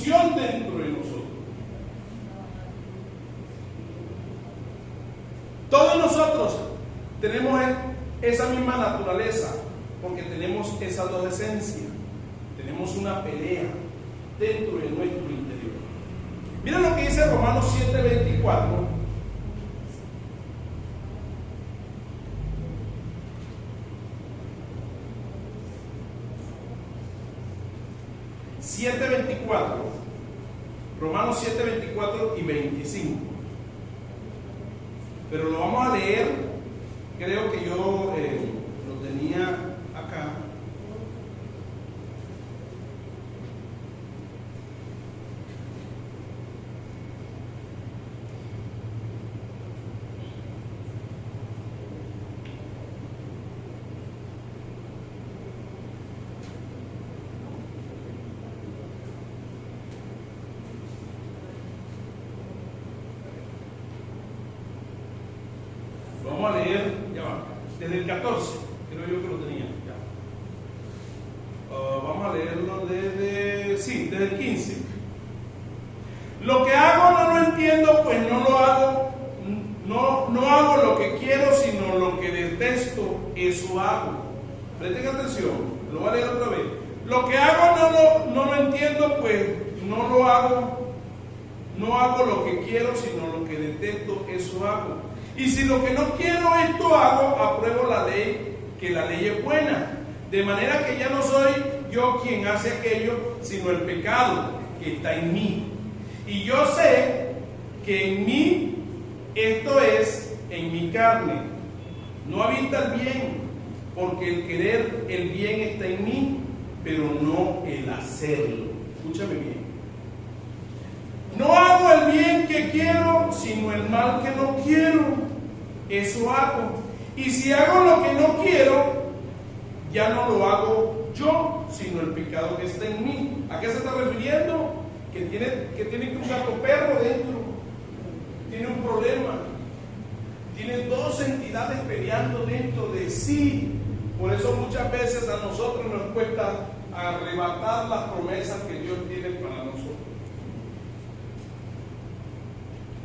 función dentro de nosotros. Todos nosotros tenemos esa misma naturaleza, porque tenemos esas dos esencias. Tenemos una pelea dentro de nuestro interior. Mira lo que dice Romanos 7:24. Romanos 7:24 y 25. Pero lo vamos a leer, creo que yo lo tenía acá. Vamos a leer, ya va, desde el 14, creo yo que lo tenía. Ya. Vamos a leerlo desde el 15. Lo que hago no lo entiendo, pues no lo hago, no hago lo que quiero, sino lo que detesto, eso hago. Presten atención, lo voy a leer otra vez. Lo que hago no lo entiendo, pues no lo hago, no hago lo que quiero, sino lo que detesto, eso hago. Y si lo que no quiero esto hago, apruebo la ley, que la ley es buena. De manera que ya no soy yo quien hace aquello, sino el pecado que está en mí. Y yo sé que en mí, esto es, en mi carne, no habita el bien, porque el querer el bien está en mí, pero no el hacerlo. Escúchame bien. No hago el bien que quiero, sino el mal que no quiero. Eso hago. Y si hago lo que no quiero, ya no lo hago yo, sino el pecado que está en mí. ¿A qué se está refiriendo? Que tiene un gato perro dentro. Tiene un problema. Tiene dos entidades peleando dentro de sí. Por eso muchas veces a nosotros nos cuesta arrebatar las promesas que Dios tiene para nosotros.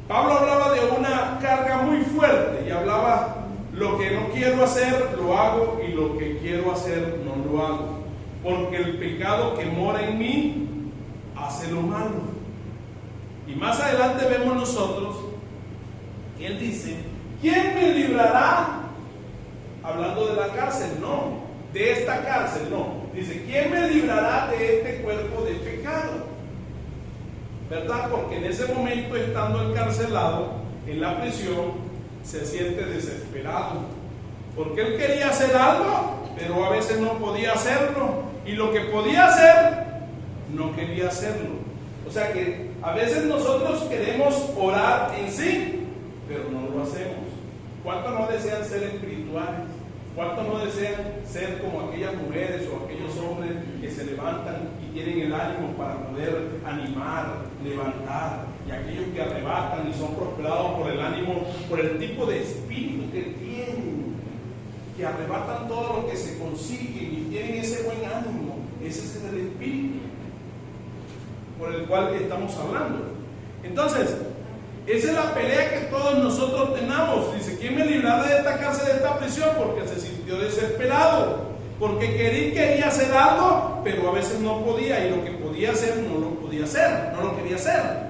Pablo hablaba de una carga muy fuerte y hablaba: lo que no quiero hacer lo hago, y lo que quiero hacer no lo hago, porque el pecado que mora en mí hace lo malo. Y más adelante vemos nosotros que él dice: ¿quién me librará? Hablando de la cárcel, no, de esta cárcel, no. Dice: ¿quién me librará de este cuerpo de pecado? ¿Verdad? Porque en ese momento, estando encarcelado en la prisión, se siente desesperado. Porque él quería hacer algo, pero a veces no podía hacerlo. Y lo que podía hacer, no quería hacerlo. O sea que a veces nosotros queremos orar en sí, pero no lo hacemos. ¿Cuántos no desean ser espirituales? ¿Cuántos no desean ser como aquellas mujeres o aquellos hombres que se levantan y tienen el ánimo para poder animar, levantar? Y aquellos que arrebatan y son prosperados por el ánimo, por el tipo de espíritu que tienen, que arrebatan todo lo que se consiguen y tienen ese buen ánimo. Ese es el espíritu por el cual estamos hablando. Entonces, esa es la pelea que todos nosotros tenemos. Dice: ¿quién me librará de esta cárcel, de esta prisión? Porque se sintió desesperado, porque quería hacer algo, pero a veces no podía, y lo que podía hacer no lo podía hacer, no lo quería hacer.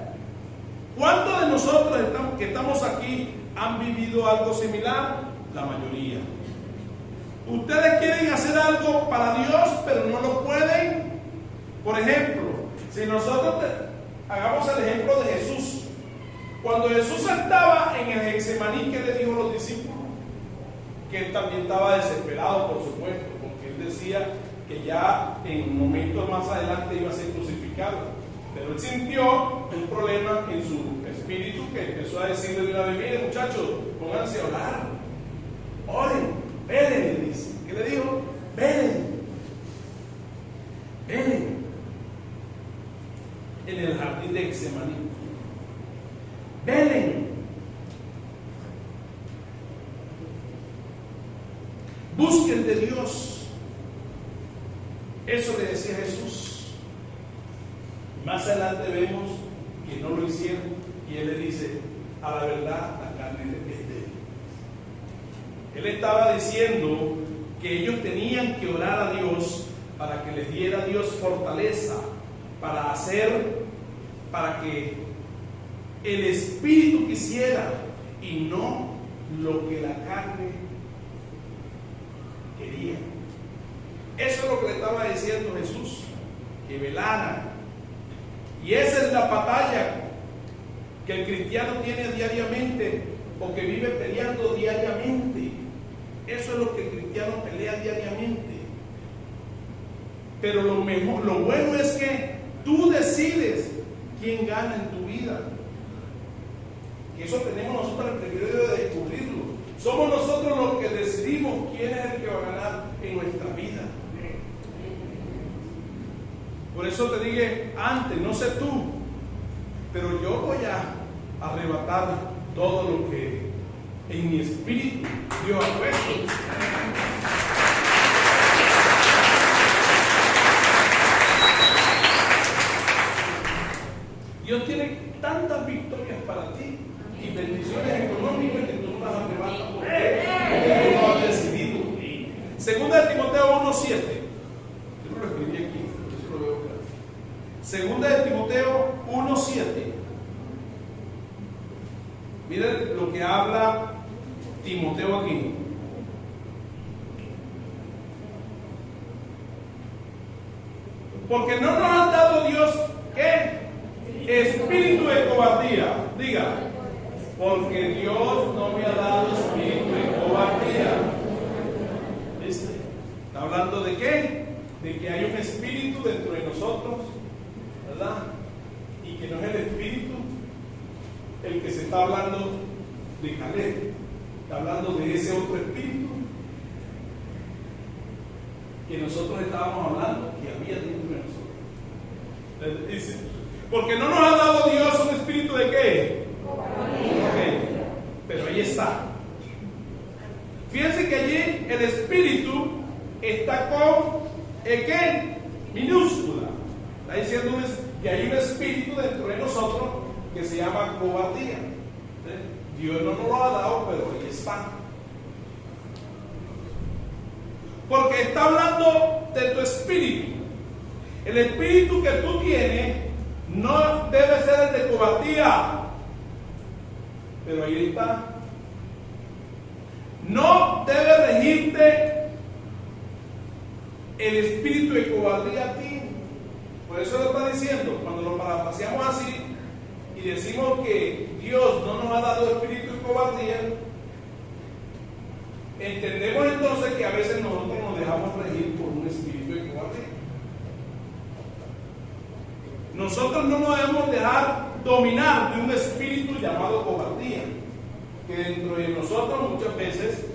¿Cuántos de nosotros que estamos aquí han vivido algo similar? La mayoría. Ustedes quieren hacer algo para Dios, pero no lo pueden. Por ejemplo, si nosotros hagamos el ejemplo de Jesús. Cuando Jesús estaba en el Getsemaní, ¿qué le dijo a los discípulos? Que él también estaba desesperado, por supuesto, porque él decía que ya en momentos más adelante iba a ser crucificado. Pero él sintió un problema en su espíritu, que empezó a decirle de una vez: miren, muchachos, pónganse a orar, oren, velen, le dice. ¿Qué le dijo? Velen, velen. En el jardín de Getsemaní. Velen. Busquen de Dios. Eso le decía Jesús. más adelante vemos que no lo hicieron y él le dice, a la verdad la carne es débil. Él estaba diciendo que ellos tenían que orar a Dios para que les diera Dios fortaleza para que el Espíritu quisiera y no lo que la carne quería. Eso es lo que le estaba diciendo Jesús, que velaran. Y esa es la batalla que el cristiano tiene diariamente o que vive peleando diariamente. Eso es lo que el cristiano pelea diariamente. Pero lo bueno es que tú decides quién gana en tu vida. Y eso tenemos nosotros el privilegio de descubrirlo. Somos nosotros los que decidimos quién es el que va a ganar en nuestra vida. Por eso te dije antes, no sé tú, pero yo voy a arrebatar todo lo que en mi espíritu Dios ha puesto. Dios tiene tantas victorias para ti y bendiciones económicas que tú no las arrebatas porque tú no has decidido. Segunda de Timoteo 1:7. Yo no lo escribí aquí, por eso lo veo claro. Segunda de Timoteo 1:7. Miren lo que habla Timoteo aquí. Porque no nos ha dado Dios, ¿qué? Espíritu de cobardía. Diga, porque Dios no me ha dado espíritu de cobardía. ¿Viste? ¿Está hablando de qué? De que hay un espíritu dentro de nosotros, ¿verdad? Y que no es el espíritu el que se está hablando de Caleb. Está hablando de ese otro espíritu que nosotros estábamos hablando, que había dentro de nosotros. Dice, porque no nos ha dado Dios un espíritu de qué. Okay. Pero ahí está. Fíjense que allí el espíritu está con ¿el qué? Minúscula. Está diciendo que hay un espíritu dentro de nosotros que se llama cobardía. Dios no nos lo ha dado, pero ahí está. Porque está hablando de tu espíritu. El espíritu que tú tienes no debe ser el de cobardía. Pero ahí está. No debe regirte el espíritu de cobardía a ti. Por eso lo está diciendo. Cuando lo parafraseamos así y decimos que Dios no nos ha dado espíritu de cobardía, entendemos entonces que a veces nosotros nos dejamos regir por un espíritu de cobardía. Nosotros no nos debemos dejar dominar de un espíritu llamado cobardía, que dentro de nosotros muchas veces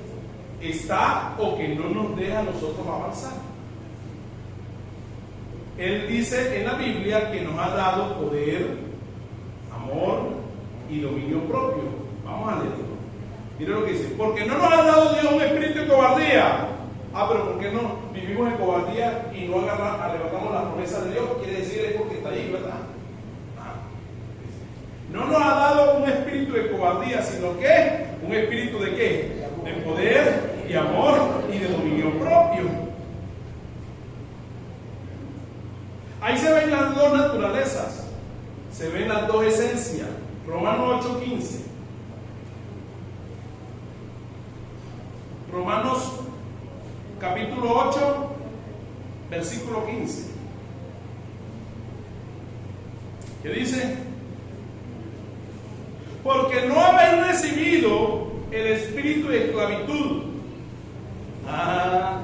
está o que no nos deja a nosotros avanzar. Él dice en la Biblia que nos ha dado poder, amor y dominio propio. Vamos a leerlo. Mire lo que dice. Porque no nos ha dado Dios un espíritu de cobardía. Pero ¿por qué no vivimos en cobardía y no arrebatamos la promesa de Dios? Quiere decir es porque está ahí, ¿verdad? No nos ha dado un espíritu de cobardía, sino que un espíritu de qué? De poder y amor y de dominio propio. Ahí se ven las dos naturalezas, se ven las dos esencias. Romanos 8:15. Romanos capítulo 8, versículo 15. ¿Qué dice? Porque no habéis recibido el espíritu de esclavitud.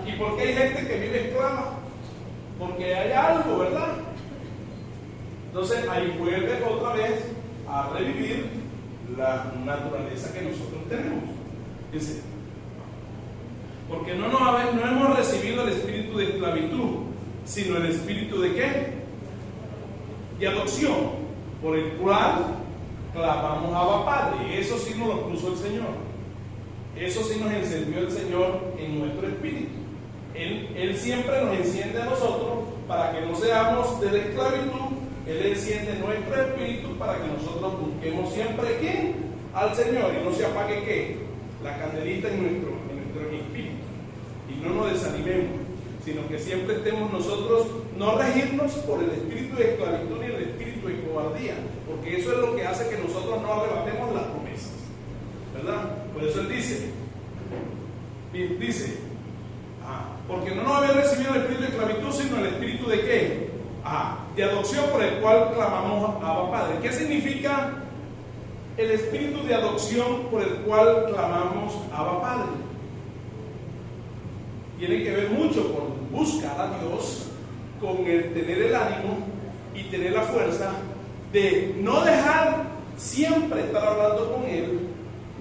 ¿Y por qué hay gente que vive esclava? Porque hay algo, ¿verdad? Entonces ahí vuelve otra vez a revivir la naturaleza que nosotros tenemos. Dice, porque no hemos recibido el espíritu de esclavitud, sino el espíritu de ¿qué? De adopción, por el cual clamamos a Abba Padre. Eso sí nos lo puso el Señor. Eso sí nos encendió el Señor en nuestro espíritu. Él siempre nos enciende a nosotros para que no seamos de la esclavitud Él enciende nuestro espíritu para que nosotros busquemos siempre ¿quién? Al Señor, y no se apague ¿qué? La candelita en nuestro espíritu, y no nos desanimemos, sino que siempre estemos nosotros, no regirnos por el espíritu de esclavitud ni el espíritu de cobardía, porque eso es lo que hace que nosotros no arrebatemos las promesas, ¿verdad? Por eso él dice, porque no nos había recibido el espíritu de esclavitud, sino el espíritu de ¿qué? De adopción, por el cual clamamos a Abba Padre. ¿Qué significa el espíritu de adopción por el cual clamamos a Abba Padre? Tiene que ver mucho con buscar a Dios, con el tener el ánimo y tener la fuerza de no dejar siempre estar hablando con Él,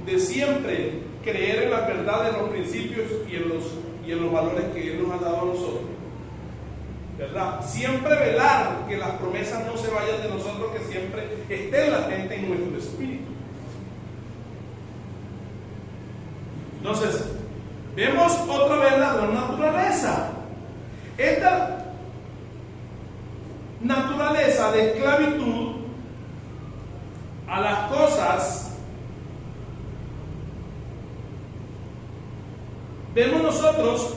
de siempre creer en la verdad de los principios y en los valores que Él nos ha dado a nosotros, ¿verdad? Siempre velar que las promesas no se vayan de nosotros, que siempre estén latentes en nuestro espíritu. Entonces, vemos otra vez la dos naturaleza. Esta naturaleza de esclavitud a las cosas, vemos nosotros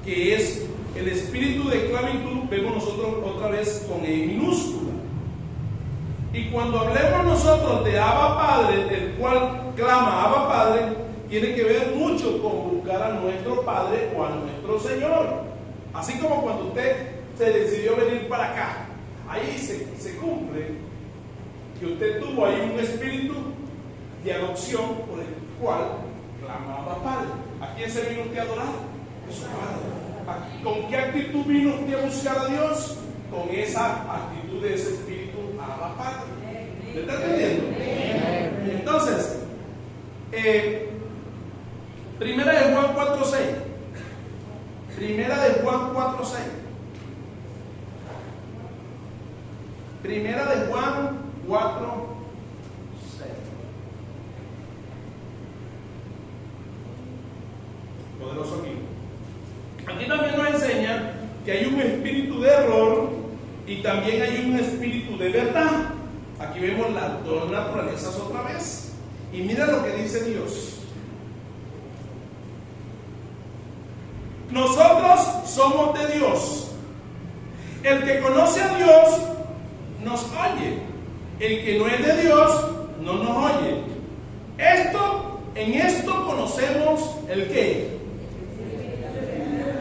que es el espíritu de esclavitud, vemos nosotros otra vez con E minúscula. Y cuando hablemos nosotros de Abba Padre, del cual clama Abba Padre, tiene que ver mucho con buscar a nuestro Padre o a nuestro Señor. Así como cuando usted se decidió venir para acá, ahí se cumple que usted tuvo ahí un espíritu de adopción por el cual clamaba Padre. ¿A quién se vino usted a adorar? A su Padre. ¿Con qué actitud vino usted a buscar a Dios? Con esa actitud de ese espíritu Abba Padre. ¿Me está entendiendo? Entonces, Primera de Juan 4:6. Primera de Juan 4:6. Primera de Juan 4:6. Poderoso aquí. Aquí también nos enseña que hay un espíritu de error y también hay un espíritu de verdad. Aquí vemos las dos naturalezas otra vez. Y mira lo que dice Dios. Nosotros somos de Dios. El que conoce a Dios nos oye. El que no es de Dios no nos oye. En esto conocemos el qué.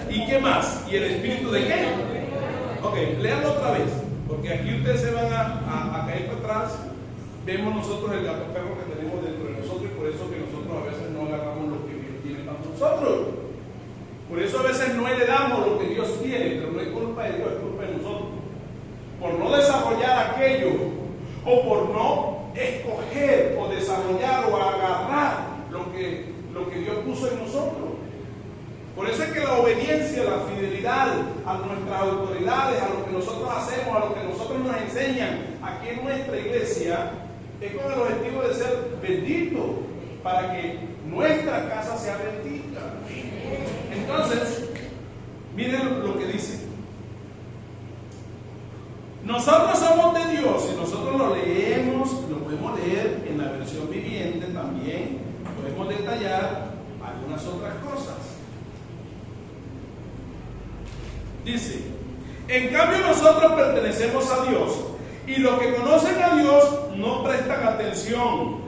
¿Y qué más? ¿Y el espíritu de qué? Ok, léanlo otra vez, porque aquí ustedes se van a caer para atrás. Vemos nosotros el gato perro que tenemos dentro de nosotros, y por eso que nosotros a veces no agarramos lo que Dios tiene para nosotros. Por eso a veces no heredamos lo que Dios tiene, pero no es culpa de Dios, es culpa de nosotros. Por no desarrollar aquello, o por no escoger, o desarrollar, o agarrar lo que Dios puso en nosotros. Por eso es que la obediencia, la fidelidad a nuestras autoridades, a lo que nosotros hacemos, a lo que nosotros nos enseñan aquí en nuestra iglesia, es con el objetivo de ser bendito, para que nuestra casa sea bendita. Entonces, miren lo que dice. Nosotros somos de Dios, y nosotros lo leemos, lo podemos leer en la versión viviente también, podemos detallar algunas otras cosas. Dice, en cambio nosotros pertenecemos a Dios, y los que conocen a Dios no prestan atención.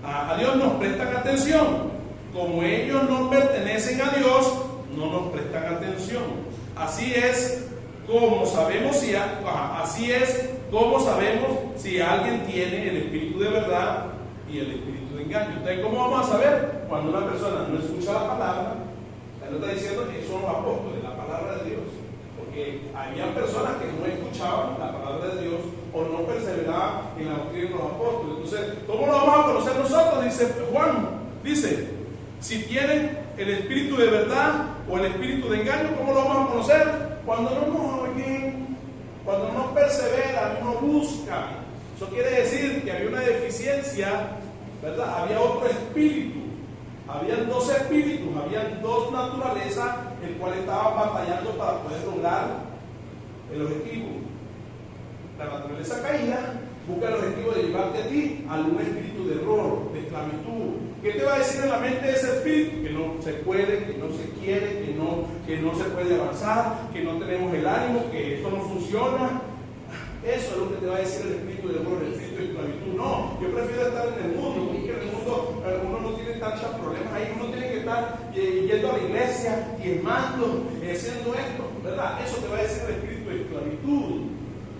A Dios nos prestan atención. Como ellos no pertenecen a Dios, no nos prestan atención. Así es como sabemos si alguien tiene el espíritu de verdad y el espíritu de engaño. Entonces, ¿cómo vamos a saber? Cuando una persona no escucha la palabra, él está diciendo que son los apóstoles, la palabra de Dios. Porque había personas que no escuchaban la palabra de Dios o no perseveraban en la doctrina de los apóstoles. Entonces, ¿cómo lo vamos a conocer nosotros? Dice Juan, si tienen el espíritu de verdad o el espíritu de engaño, ¿cómo lo vamos a conocer? Cuando no nos oyen, cuando no perseveran, no buscan. Eso quiere decir que había una deficiencia, ¿verdad? Había otro espíritu. Habían dos espíritus, habían dos naturalezas, el cual estaban batallando para poder lograr el objetivo. la naturaleza caída busca el objetivo de llevarte a ti a un espíritu de error, de esclavitud. ¿Qué te va a decir en la mente de ese espíritu? Que no se puede, que no se quiere, que no se puede avanzar, que no tenemos el ánimo, que esto no funciona. Eso es lo que te va a decir el espíritu de error, el espíritu de esclavitud. No, yo prefiero estar en el mundo, porque en el mundo uno no tiene tantos problemas ahí, uno tiene que estar yendo a la iglesia, diezmando, haciendo esto, ¿verdad? Eso te va a decir el espíritu de esclavitud.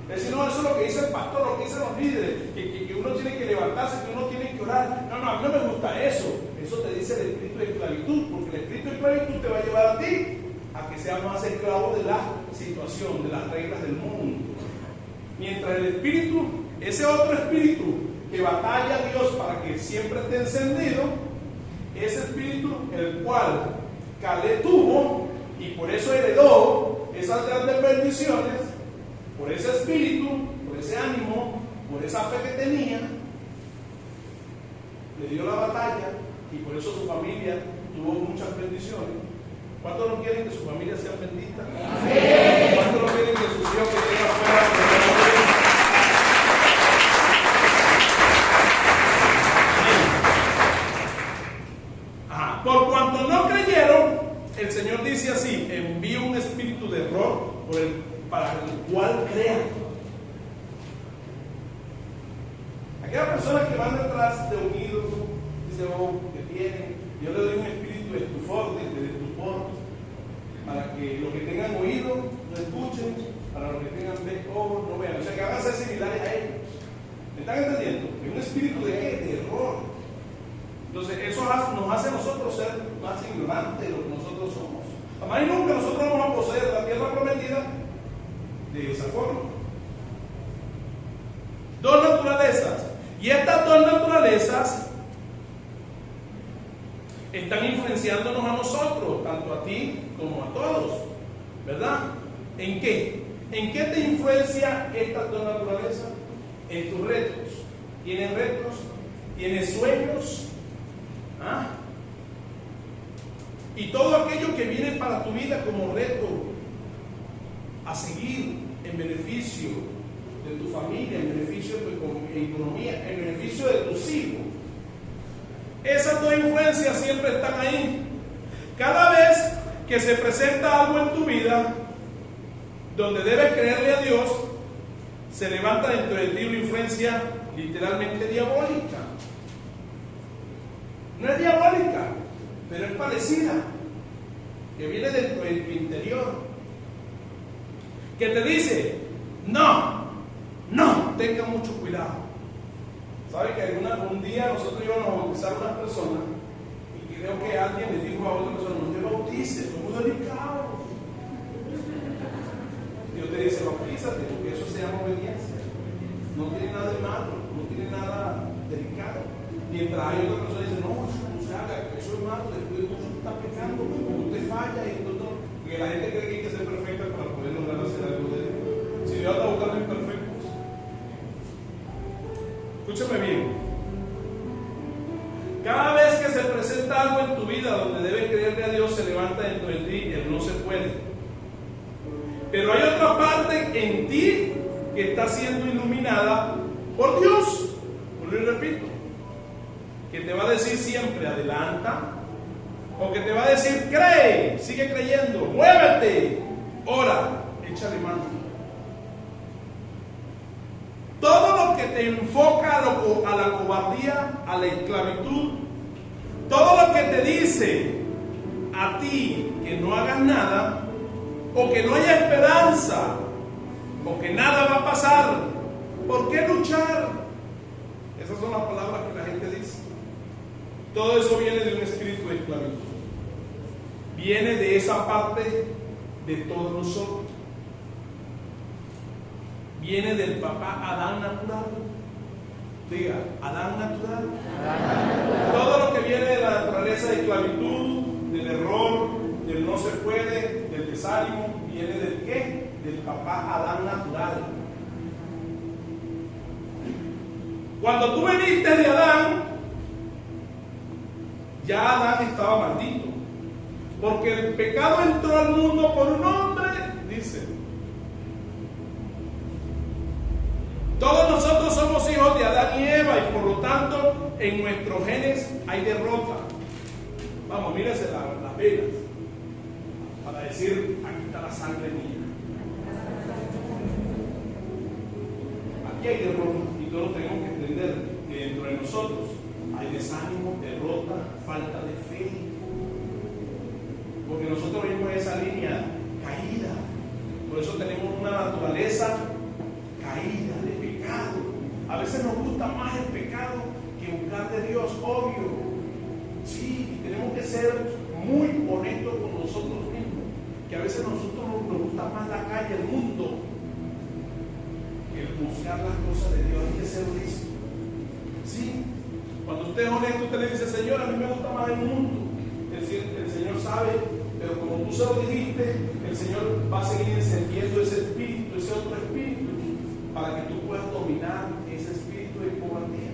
Es decir, no, eso es lo que dice el pastor, lo que dicen los líderes, que uno tiene que levantarse, que uno tiene que orar. No, a mí no me gusta eso. Eso te dice el espíritu de esclavitud, porque el espíritu de esclavitud te va a llevar a ti a que seas más esclavo de la situación, de las reglas del mundo. Mientras el espíritu, ese otro espíritu que batalla a Dios para que siempre esté encendido, ese espíritu el cual Caleb tuvo y por eso heredó esas grandes bendiciones, por ese espíritu, por ese ánimo, por esa fe que tenía, le dio la batalla y por eso su familia tuvo muchas bendiciones. ¿Cuántos no quieren que su familia sea bendita? ¿Cuántos no quieren que sus hijos que tengan fuera? Por cuanto no creyeron, el Señor dice así: envío un espíritu de error para el cual crean. Aquellas personas que van detrás de un ídolo, dice, que tienen, yo le doy un espíritu de estupor, de estupor, para que los que tengan oído no escuchen, para los que tengan ojos no vean. O sea, que van a ser similares a ellos. ¿Me están entendiendo? Es un espíritu de qué? De error. Entonces, eso nos hace a nosotros ser más ignorantes de lo que nosotros somos. Jamás y nunca nosotros vamos a poseer la tierra prometida de esa forma. Dos naturalezas. Y estas dos naturalezas están influenciándonos a nosotros, tanto a ti como a todos. ¿Verdad? ¿En qué? ¿En qué te influencia estas dos naturalezas? En tus retos. ¿Tienes retos? ¿Tienes sueños? ¿Ah? Y todo aquello que viene para tu vida como reto a seguir en beneficio de tu familia, en beneficio de tu economía, en beneficio de tus hijos. Esas dos influencias siempre están ahí. Cada vez que se presenta algo en tu vida donde debes creerle a Dios, se levanta dentro de ti una influencia literalmente diabólica. No es diabólica, pero es parecida, que viene dentro de tu interior, que te dice: no, tenga mucho cuidado. ¿Sabe que un día nosotros íbamos a bautizar a unas personas y creo que alguien le dijo a otra persona: no te bautices, es muy delicado? Dios te dice: bautízate, porque eso se llama obediencia. No tiene nada de malo, no tiene nada delicado. Mientras hay otra persona que dice: no, eso no se haga, eso es malo, después tú estás pecando, usted falla y todo. Porque la gente cree que hay que ser perfecta para poder lograr hacer algo de Dios. Si Dios está buscando imperfectos. Escúchame bien. Cada vez que se presenta algo en tu vida donde debes creerle a Dios, se levanta dentro de ti el no se puede. Pero hay otra parte en ti que está siendo iluminada por Dios. Lo repito, que te va a decir siempre: adelanta, o que te va a decir: cree, sigue creyendo, muévete, ora, échale mano. Todo lo que te enfoca a la cobardía, a la esclavitud, todo lo que te dice a ti que no hagas nada, o que no haya esperanza, o que nada va a pasar, ¿por qué luchar? Esas son las palabras que la gente dice. Todo eso viene de un espíritu de esclavitud. Viene de esa parte de todos nosotros. Viene del papá Adán natural. Diga, Adán natural. Todo lo que viene de la naturaleza de esclavitud, del error, del no se puede, del desánimo, viene del ¿qué? Del papá Adán natural. Cuando tú veniste de Adán, ya Adán estaba maldito, porque el pecado entró al mundo por un hombre, dice. Todos nosotros somos hijos de Adán y Eva y por lo tanto en nuestros genes hay derrota. Vamos, mírese las venas para decir, aquí está la sangre mía. Aquí hay derrota y todos tenemos que entender que dentro de nosotros hay desánimo, derrota, falta de fe. Porque nosotros vivimos esa línea caída. Por eso tenemos una naturaleza caída, de pecado. A veces nos gusta más el pecado que buscar de Dios, obvio. Sí, y tenemos que ser muy honestos con nosotros mismos. Que a veces a nosotros nos gusta más la calle, el mundo, que el buscar las cosas de Dios. Hay que ser honesto. Sí, cuando usted es honesto, usted le dice, Señor, a mí me gusta más el mundo. El Señor sabe, pero como tú se lo dijiste, el Señor va a seguir encendiendo ese espíritu, ese otro espíritu, para que tú puedas dominar ese espíritu de cobardía.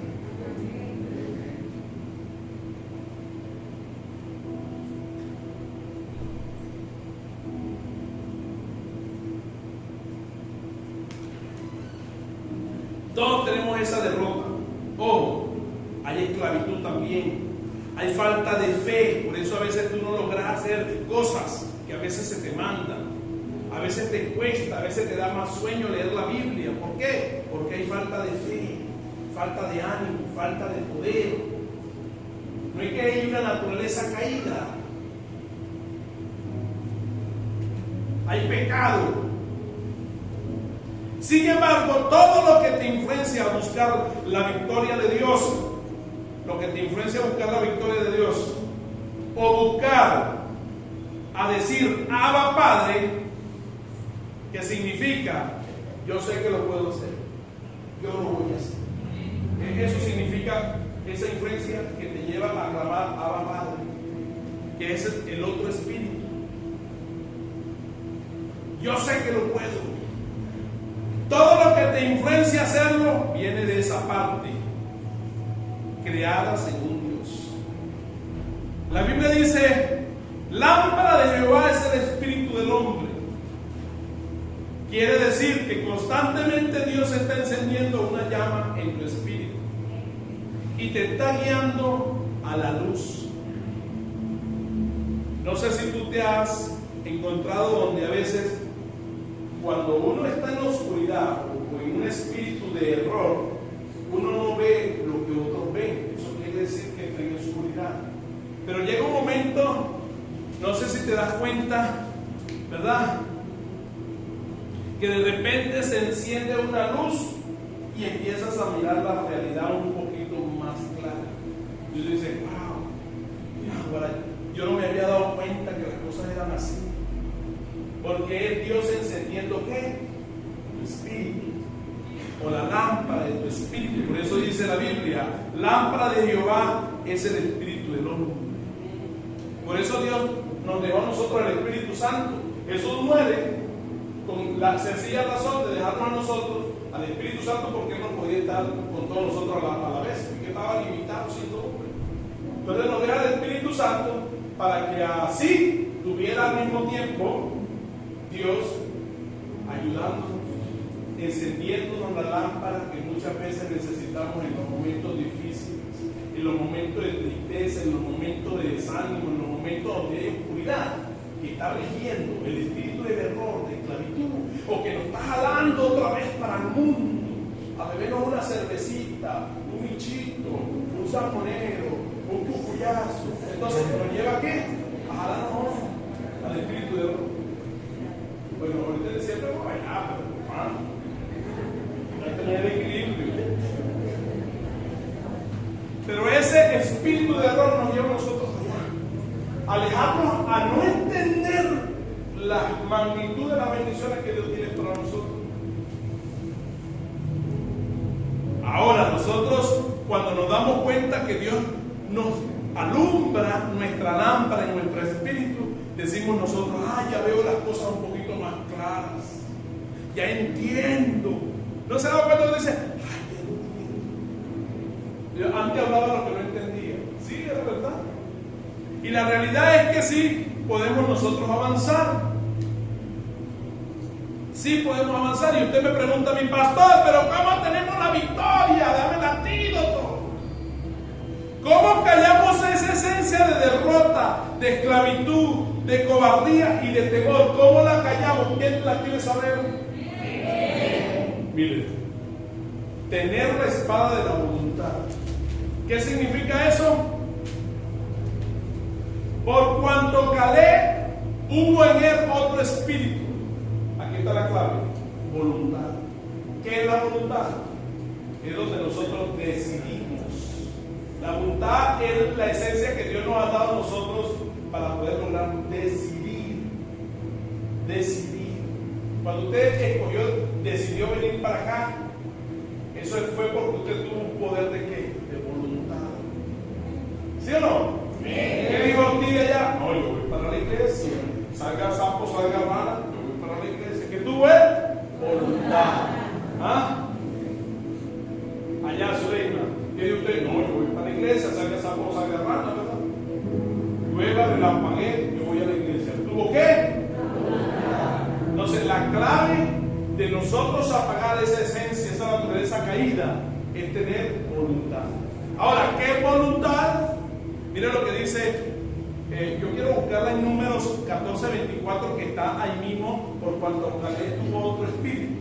Todos tenemos esa derrota. Ojo, hay esclavitud también. Hay falta de fe, por eso a veces tú no logras hacer cosas que a veces se te mandan. A veces te cuesta, a veces te da más sueño leer la Biblia. ¿Por qué? Porque hay falta de fe, falta de ánimo, falta de poder. No es que hay una naturaleza caída. Hay pecado. Sin embargo, todo lo que te influencia a buscar la victoria de Dios, lo que te influencia a buscar la victoria de Dios, o buscar a decir Abba Padre, que significa yo sé que lo puedo hacer, yo lo voy a hacer. Eso significa esa influencia que te lleva a clamar Abba Padre, que es el otro espíritu. Yo sé que lo puedo. Todo lo que te influencia a hacerlo viene de esa parte creada según Dios. La Biblia dice, lámpara de Jehová es el espíritu del hombre. Quiere decir que constantemente Dios está encendiendo una llama en tu espíritu y te está guiando a la luz. No sé si tú te has encontrado donde a veces cuando uno está en la oscuridad o en un espíritu de error, uno no ve lo que otros ven. Eso quiere decir que está en oscuridad. Pero llega un momento, no sé si te das cuenta, ¿verdad?, que de repente se enciende una luz y empiezas a mirar la realidad un poquito más clara. Y tú dices, wow, ahora yo no me había dado cuenta que las cosas eran así. Porque es Dios encendiendo ¿qué? Tu espíritu, o la lámpara de tu espíritu. Por eso dice la Biblia, lámpara de Jehová es el espíritu del hombre. Por eso Dios nos dejó a nosotros el Espíritu Santo. Jesús muere con la sencilla razón de dejarnos a nosotros al Espíritu Santo, porque Él no podía estar con todos nosotros a la vez, porque estaba limitado siendo hombre. Entonces nos deja el Espíritu Santo para que así tuviera al mismo tiempo Dios ayudándonos, encendiéndonos la lámpara que muchas veces necesitamos en los momentos difíciles, en los momentos de tristeza, en los momentos de desánimo, en los momentos donde hay oscuridad, que está rigiendo el espíritu de error, de esclavitud, o que nos está jalando otra vez para el mundo, a bebernos una cervecita, un michito, un salmonero, un cucuyazo. Entonces nos lleva ¿a qué? A jalarnos al espíritu de error. Bueno, ahorita decía, pero vaya, hay que tener equilibrio. Pero ese espíritu de error nos lleva a nosotros allá, alejarnos a no entender la magnitud de las bendiciones que Dios tiene para nosotros. Ahora, nosotros, cuando nos damos cuenta que Dios nos alumbra nuestra lámpara en nuestro espíritu, decimos nosotros, ya veo las cosas un poquito más claras, ya entiendo. ¿No se da cuenta? Uno dice, ya entiendo. Antes hablaba lo que no entendía. Sí, es verdad. Y la realidad es que sí, podemos nosotros avanzar. sí podemos avanzar. Y usted me pregunta, mi pastor, pero ¿cómo tenemos la victoria? Dame el antídoto. ¿Cómo callamos esa esencia de derrota, de esclavitud, de cobardía y de temor? ¿Cómo la callamos? ¿Quién la quiere saber? Mire, tener la espada de la voluntad. ¿Qué significa eso? Por cuanto calé, hubo en él otro espíritu. Aquí está la clave: voluntad. ¿Qué es la voluntad? Es donde nosotros decidimos. La voluntad es la esencia que Dios nos ha dado a nosotros para poder lograr decidir. Decidir. Cuando usted decidió venir para acá, eso fue porque usted tuvo un poder de ¿qué? De voluntad. ¿Sí o no? ¿Qué dijo el tío allá? No, yo voy para la iglesia. Salga sapo, salga rana, yo voy para la iglesia. ¿Qué tuvo él? Voluntad. ¿Ah? Allá, Suleima. ¿Qué dijo usted? No, yo voy para la iglesia. Salga sapo, salga rana, ¿verdad? Llueva, relampaguee, yo voy a la iglesia. ¿Tuvo qué? Entonces, la clave de nosotros apagar esa esencia, esa naturaleza caída, es tener voluntad. Ahora, ¿qué es voluntad? Mire lo que dice, yo quiero buscarla en Números 14:24, que está ahí mismo, por cuanto Caleb tuvo otro espíritu.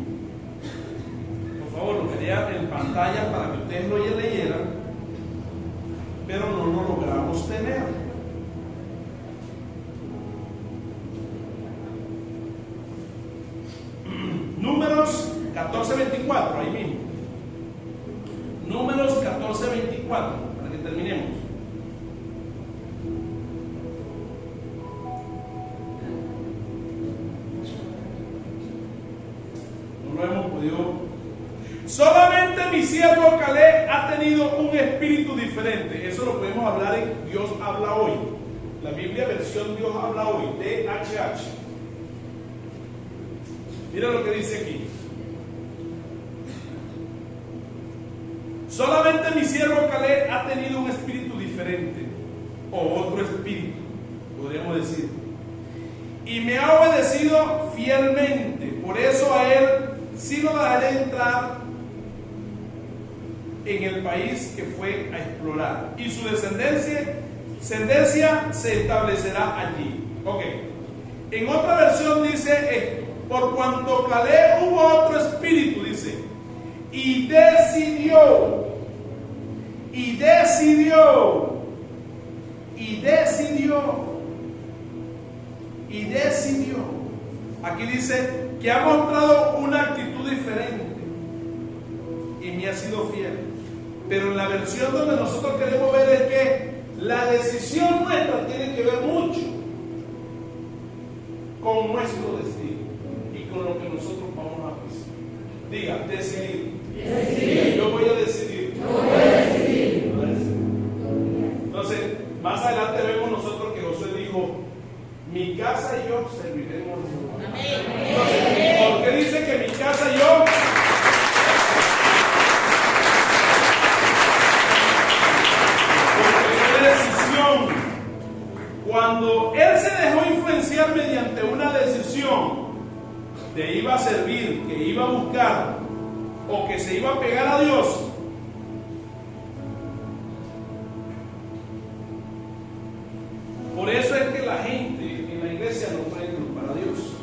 Por favor, lo quería en pantalla para que ustedes lo leyeran, pero no lo logramos tener. Números 14:24, ahí mismo. Números 14:24, para que terminemos. No lo hemos podido. Solamente mi siervo Caleb ha tenido un espíritu diferente. Eso lo podemos hablar en Dios habla hoy. La Biblia versión Dios habla hoy, DHH. Mira lo que dice aquí. Solamente mi siervo Caleb ha tenido un espíritu diferente, o otro espíritu, podríamos decir, y me ha obedecido fielmente. Por eso a él sí lo dejaré entrar en el país que fue a explorar, y su descendencia se establecerá allí. Ok. En otra versión dice esto: por cuanto Caleb hubo otro espíritu, dice, y decidió. Aquí dice que ha mostrado una actitud diferente y me ha sido fiel. Pero en la versión donde nosotros queremos ver es que la decisión nuestra tiene que ver mucho con nuestro destino y con lo que nosotros vamos a hacer. Diga, decidir. Yo voy a decidir. Entonces, más adelante vemos nosotros que Josué dijo: mi casa y yo serviremos a Jehová. Entonces, ¿por qué dice que mi casa y yo? Porque es decisión. Cuando él se dejó influenciar mediante una decisión de iba a servir, que iba a buscar o que se iba a pegar a Dios, por eso es que la gente en la iglesia no puede culpar a Dios.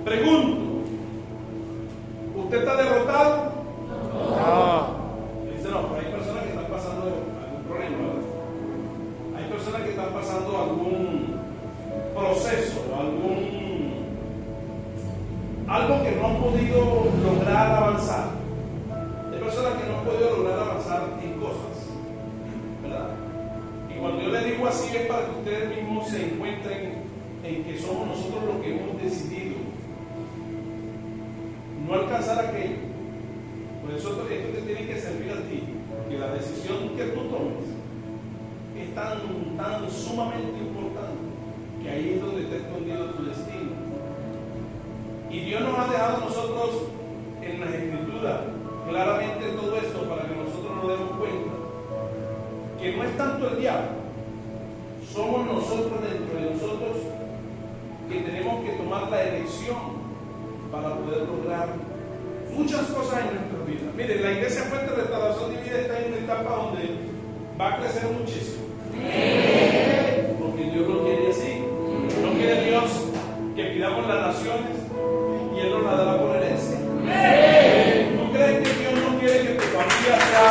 Pregunto, ¿usted está derrotado? No. Dice, no, pero hay personas que están pasando algún problema, ¿verdad? Hay personas que están pasando algún proceso, algo que no han podido lograr avanzar. Hay personas que no han podido lograr avanzar en cosas, ¿verdad? Y cuando yo les digo así es para que ustedes mismos se encuentren en que somos nosotros los que hemos decidido no alcanzar aquello. Por eso esto te tiene que servir a ti, que la decisión que tú tomes es tan sumamente importante que ahí es donde está escondido tu destino. Y Dios nos ha dejado a nosotros en las Escrituras claramente todo esto para que nosotros nos demos cuenta que no es tanto el diablo, somos nosotros dentro de nosotros que tenemos que tomar la elección para poder lograr muchas cosas en nuestras vidas. Miren, la Iglesia Fuente de Restauración de Vida está en una etapa donde va a crecer muchísimo. Porque Dios lo quiere así. No quiere Dios que pidamos las naciones y Él nos las dará por herencia. ¿No crees que Dios no quiere que tu familia sea...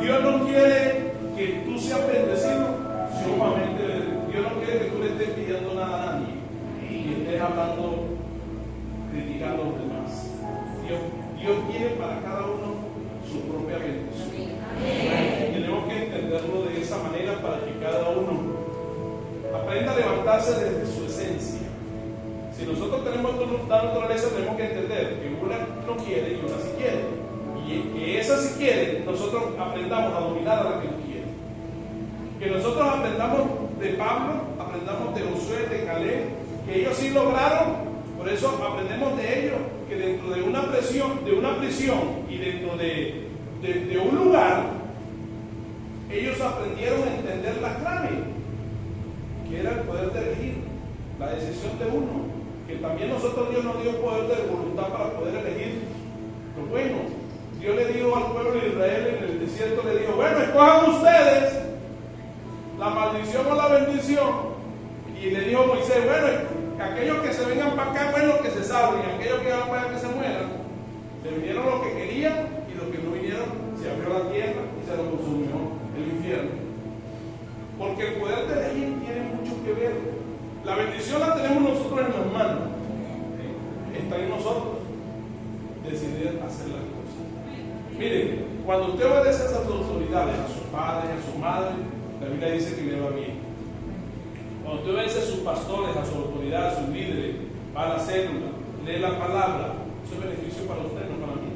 Dios no quiere que tú seas bendecido sumamente. Dios no quiere que tú le estés pidiendo nada a nadie y estés hablando, criticando a los demás. Dios quiere para cada uno su propia bendición. Tenemos que entenderlo de esa manera para que cada uno aprenda a levantarse desde su esencia. Si nosotros tenemos la naturaleza, tenemos que entender que una no quiere y una sí quiere. Y que esa si quiere, nosotros aprendamos a dominar a la que no quiere. Que nosotros aprendamos de Pablo, aprendamos de Josué, de Caleb, que ellos sí lograron. Por eso aprendemos de ellos que dentro de una prisión y dentro de un lugar, ellos aprendieron a entender la clave, que era el poder de elegir, la decisión de uno. Que también nosotros, Dios nos dio poder de voluntad para poder elegir lo bueno. Dios le dijo al pueblo de Israel en el desierto, le dijo, bueno, escojan ustedes la maldición o la bendición. Y le dijo Moisés, bueno, aquellos que se vengan para acá, bueno, que se salven, y aquellos que van para allá que se mueran. Se vinieron los que querían y los que no vinieron, se abrió la tierra y se lo consumió el infierno. Porque el poder de elegir tiene mucho que ver. La bendición la tenemos nosotros en las manos. Está en nosotros decidir hacer las cosas. Miren, cuando usted obedece a esas autoridades, a sus padres, a su madre, la Biblia dice que le va bien. Cuando usted obedece a sus pastores, a sus autoridades, a sus líderes, va a la célula, lee la palabra, eso es beneficio para usted, no para mí.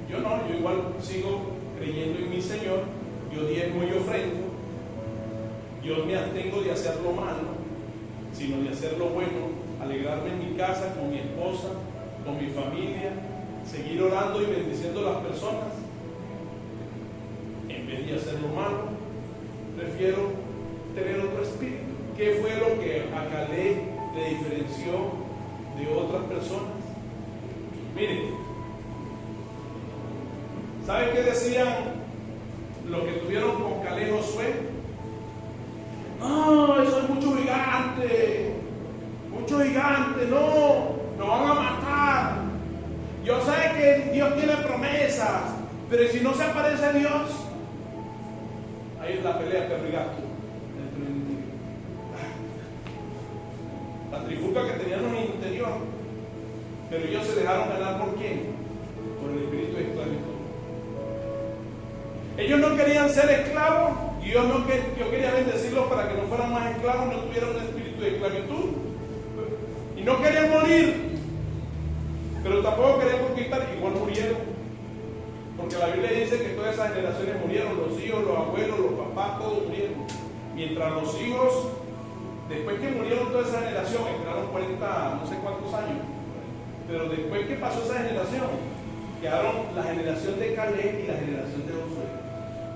Yo igual sigo creyendo en mi Señor, yo diezmo y ofrendo, yo me abstengo de hacer lo malo, sino de hacer lo bueno, alegrarme en mi casa, con mi esposa, con mi familia, seguir orando y bendiciendo a las personas, en vez de hacer lo malo. Prefiero tener otro espíritu. ¿Qué fue lo que a Caleb le diferenció de otras personas? Miren, ¿saben qué decían los que tuvieron con Caleb y Josué? No, eso es mucho gigante, no, nos van a matar. Yo sé que Dios tiene promesas, pero si no se aparece Dios, ahí es la pelea que regaste entre el individuo. La trifuca que tenían en el interior, pero ellos se dejaron ganar ¿por quién? Por el espíritu de esclavitud. Ellos no querían ser esclavos, Dios quería bendecirlos para que no fueran más esclavos, no tuvieran un espíritu de esclavitud, y no querían morir. Pero tampoco querían conquistar, igual murieron. Porque la Biblia dice que todas esas generaciones murieron, los hijos, los abuelos, los papás, todos murieron. Mientras los hijos, después que murieron toda esa generación, entraron 40, no sé cuántos años, pero después que pasó esa generación, quedaron la generación de Caleb y la generación de Josué.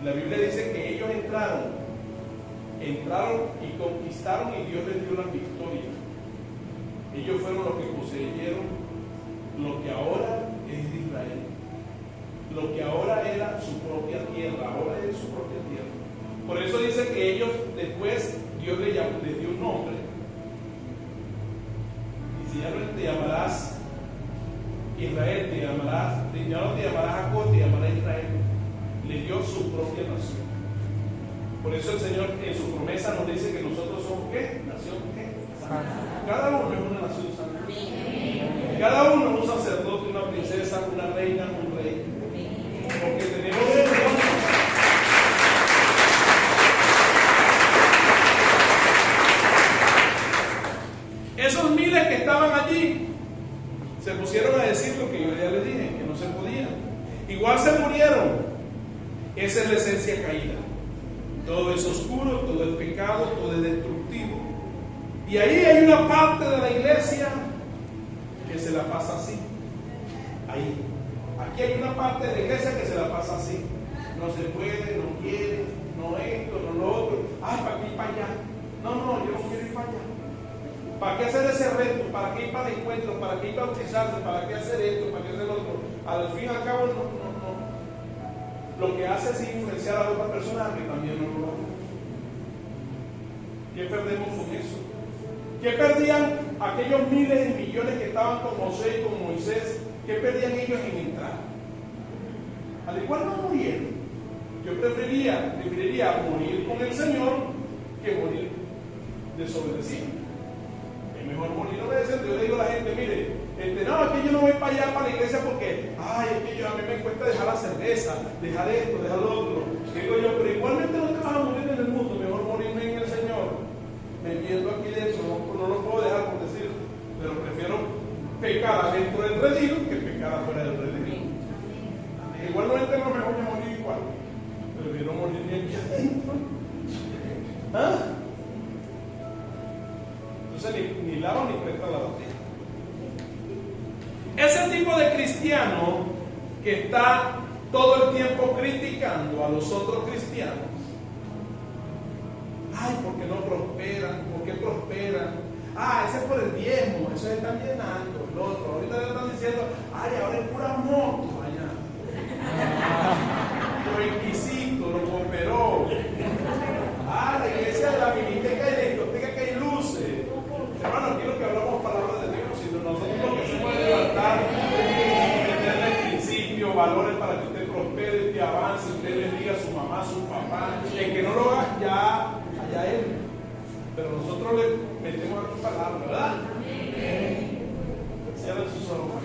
La Biblia dice que ellos entraron y conquistaron y Dios les dio la victoria. Ellos fueron los que poseyeron lo que ahora es de Israel, lo que ahora era su propia tierra, ahora es su propia tierra. Por eso dice que ellos después Dios les dio un nombre. Dice, ya no te llamarás Israel, ya no te llamarás Jacob, te llamarás Israel. Le dio su propia nación. Por eso el Señor en su promesa nos dice que nosotros somos ¿qué? Nación ¿qué? Santa. Cada uno es una nación santa. Cada uno es un sacerdote, una princesa, una reina, un rey. Porque tenemos un Dios. Esos miles que estaban allí se pusieron a decir lo que yo ya les dije, que no se podía. Igual se murieron. Esa es la esencia caída. Todo es oscuro, todo es pecado, todo es destructivo. Y ahí hay una parte de la iglesia que se la pasa así. Ahí. Aquí hay una parte de la iglesia que se la pasa así. no se puede, no quiere, no esto, no lo otro. Ay, ¿para qué ir para allá? No, yo no quiero ir para allá. ¿Para qué hacer ese reto? ¿Para qué ir para el encuentro? ¿Para qué ir a bautizarse? ¿Para qué hacer esto? ¿Para qué hacer lo otro? Al fin y al cabo, no. Lo que hace es influenciar a otras personas que también no lo hagan. ¿Qué perdemos con eso? ¿Qué perdían aquellos miles y millones que estaban con José y con Moisés? ¿Qué perdían ellos en entrar? Al igual no murieron. Yo preferiría morir con el Señor que morir desobedeciendo. Es mejor morir obedeciendo. Yo le digo a la gente, mire, no, es que yo no voy para allá, para la iglesia, porque, es que a mí me cuesta dejar la cerveza, dejar esto, dejar lo otro. Digo yo, pero igualmente no te vas a morir en el mundo, mejor morirme en el Señor. Me pierdo aquí dentro, no lo puedo dejar por decir, pero prefiero pecar adentro del redil que pecar afuera del redil. Igualmente no me voy a morir igual, prefiero morirme aquí adentro. Entonces ni lava ni presta la botella. Ese tipo de cristiano que está todo el tiempo criticando a los otros cristianos. ¿Por qué no prosperan? ¿Por qué prosperan? Ese es por el diezmo, eso se están llenando. El otro, ahorita le están diciendo, ahora es pura moto allá. Lo exquisito, lo cooperó. La iglesia de la biblioteca y la discoteca que hay luces. Hermano, aquí lo que hablamos palabras de Dios, sino nosotros lo que hacemos es levantar, meterle principios, valores para que usted prospere, usted avance, usted bendiga a su mamá, a su papá. El que no lo haga, ya él. Pero nosotros le metemos a tu palabra, ¿verdad? Cierren sus ojos.